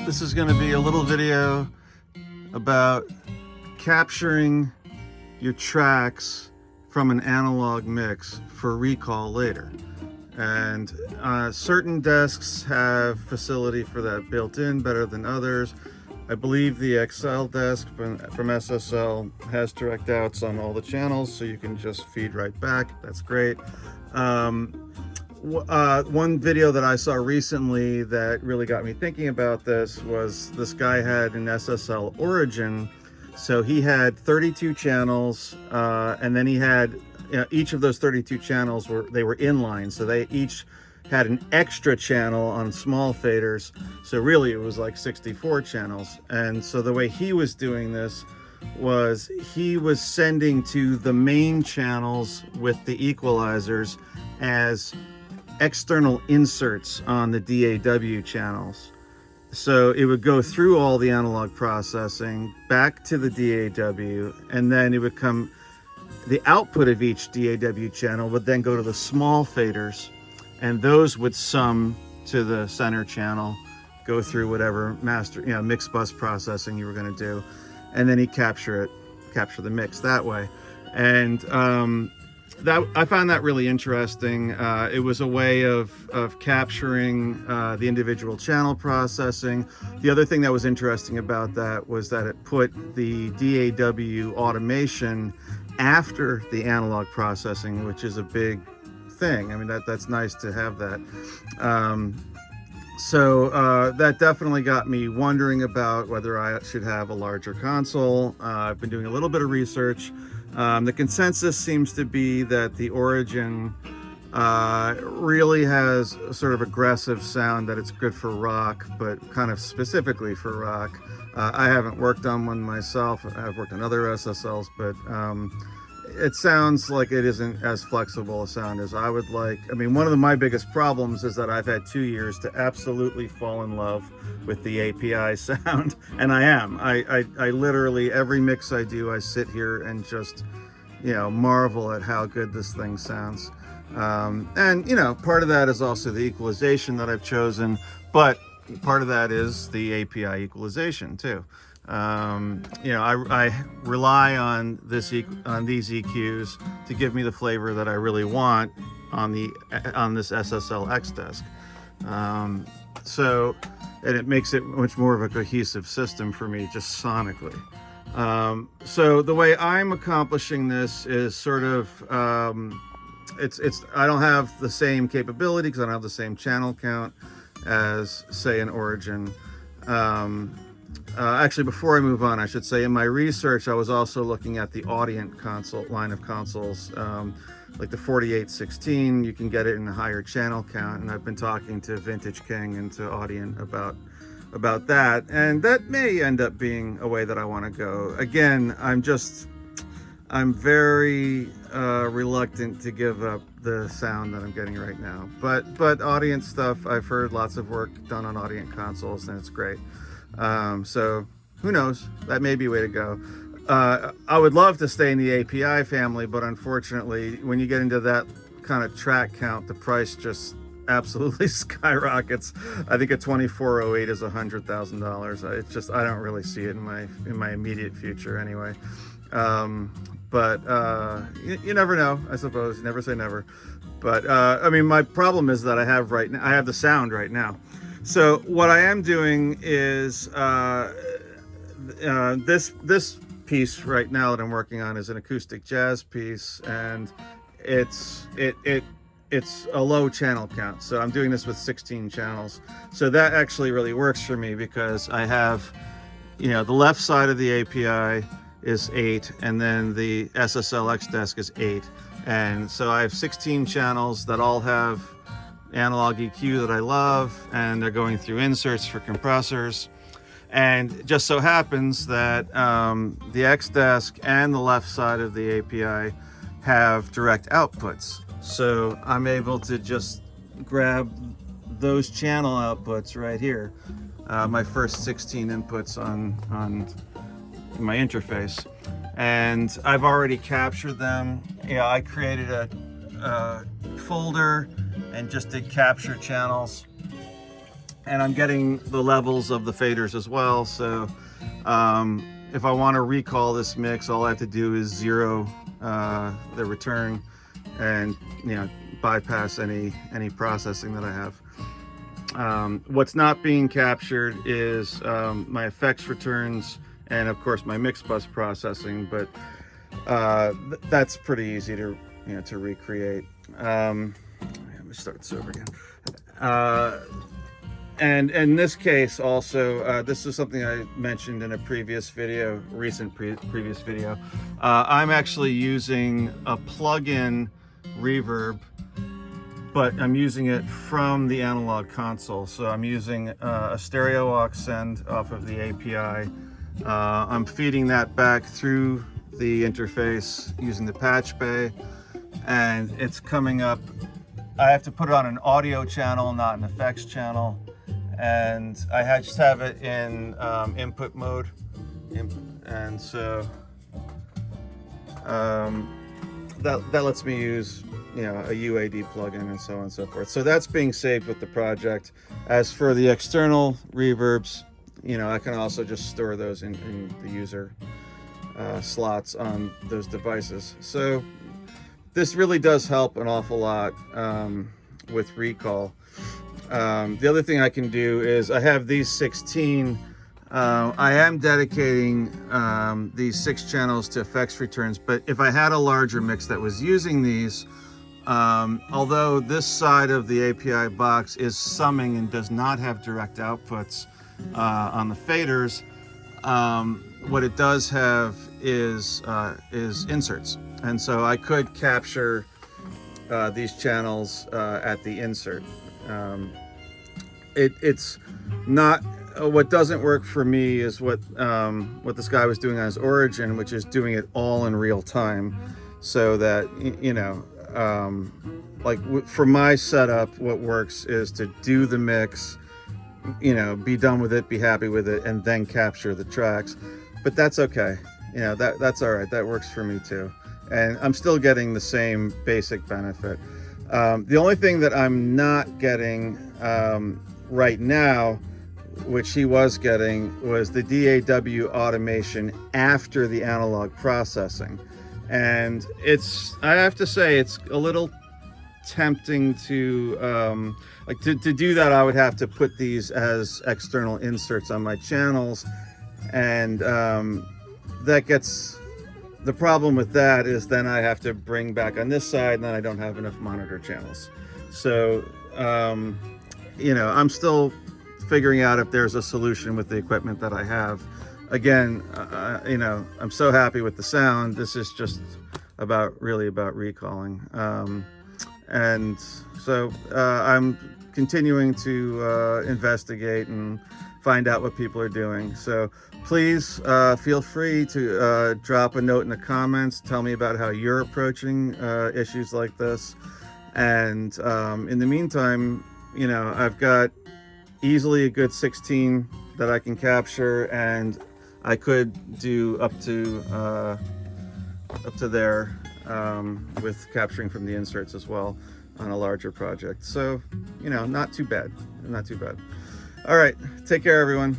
this is going to be a little video about capturing your tracks from an analog mix for recall later. And certain desks have facility for that built in better than others. I believe the XL desk from SSL has direct outs on all the channels, so you can just feed right back. That's great. One video that I saw recently that really got me thinking about this was this guy had an SSL origin. So he had 32 channels, and then he had each of those 32 channels were inline, so they each had an extra channel on small faders. So really it was like 64 channels. And so the way he was doing this was he was sending to the main channels with the equalizers as external inserts on the DAW channels. So it would go through all the analog processing back to the DAW, and then it would come, the output of each DAW channel would then go to the small faders, and those would sum to the center channel, go through whatever master, mix bus processing you were going to do, and then he'd capture the mix that way. And I found that really interesting. It was a way of capturing the individual channel processing. The other thing that was interesting about that was that it put the DAW automation after the analog processing, which is a big thing. I mean, that's nice to have that. So that definitely got me wondering about whether I should have a larger console. I've been doing a little bit of research. The consensus seems to be that the Origin really has a sort of aggressive sound, that it's good for rock, but kind of specifically for rock. I haven't worked on one myself. I've worked on other SSLs, but it sounds like it isn't as flexible a sound as I would like. I mean, one of my biggest problems is that I've had 2 years to absolutely fall in love with the API sound, and I am. I literally, every mix I do, I sit here and just, marvel at how good this thing sounds. And, part of that is also the equalization that I've chosen, but part of that is the API equalization too. I rely on these EQs to give me the flavor that I really want on this SSL X desk. And it makes it much more of a cohesive system for me, just sonically. So the way I'm accomplishing this is sort of, I don't have the same capability because I don't have the same channel count as, say, an Origin. Actually, before I move on, I should say in my research, I was also looking at the Audient console line of consoles, like the 4816. You can get it in a higher channel count, and I've been talking to Vintage King and to Audient about that, and that may end up being a way that I want to go. Again, I'm very reluctant to give up the sound that I'm getting right now. But Audient stuff, I've heard lots of work done on Audient consoles, and it's great. So who knows, that may be a way to go. I would love to stay in the API family, but unfortunately, when you get into that kind of track count, the price just absolutely skyrockets. I think a 2408 is $100,000. It's just, I don't really see it in my immediate future anyway. But you never know, I suppose. You never say never. But I mean, my problem is that I have the sound right now. So what I am doing is this piece right now that I'm working on is an acoustic jazz piece, and it's a low channel count. So I'm doing this with 16 channels. So that actually really works for me because I have, the left side of the API is 8, and then the SSL-X desk is 8. And so I have 16 channels that all have analog EQ that I love, and they're going through inserts for compressors. And it just so happens that the X desk and the left side of the API have direct outputs. So I'm able to just grab those channel outputs right here, my first 16 inputs on my interface. And I've already captured them. I created a folder and just did capture channels. and I'm getting the levels of the faders as well. So if I want to recall this mix, all I have to do is zero the return and, you know, bypass any processing that I have. What's not being captured is my effects returns and of course my mix bus processing, but that's pretty easy to, you know, to recreate. Let me start this over again. And in this case also, this is something I mentioned in a previous video, previous video. I'm actually using a plug-in reverb, but I'm using it from the analog console. So I'm using a stereo aux send off of the API. I'm feeding that back through the interface using the patch bay, and it's coming up. I have to put it on an audio channel, not an effects channel, and I just have it in input mode, and so that lets me use, you know, a UAD plugin and so on and so forth. So that's being saved with the project. As for the external reverbs, you know, I can also just store those in the user slots on those devices. So this really does help an awful lot with recall. The other thing I can do is I have these 16. I am dedicating these 6 channels to effects returns, but if I had a larger mix that was using these, although this side of the API box is summing and does not have direct outputs on the faders, what it does have is inserts, and so I could capture these channels at the insert. It's not what doesn't work for me is what this guy was doing on his Origin, which is doing it all in real time, so that, you know, like for my setup, what works is to do the mix, you know, be done with it, be happy with it, and then capture the tracks. But that's okay, you know, that's all right. That works for me too, and I'm still getting the same basic benefit. The only thing that I'm not getting right now, which he was getting, was the DAW automation after the analog processing. And I have to say, it's a little tempting to, like to do that. I would have to put these as external inserts on my channels. And that gets, the problem with that is then I have to bring back on this side, and then I don't have enough monitor channels. So, you know, I'm still figuring out if there's a solution with the equipment that I have. Again, you know, I'm so happy with the sound. This is just really about recalling. And so I'm continuing to investigate and find out what people are doing. So please feel free to drop a note in the comments. Tell me about how you're approaching issues like this. And in the meantime, you know, I've got easily a good 16 that I can capture, and I could do up to there with capturing from the inserts as well on a larger project. So, you know, not too bad, not too bad. All right, take care everyone.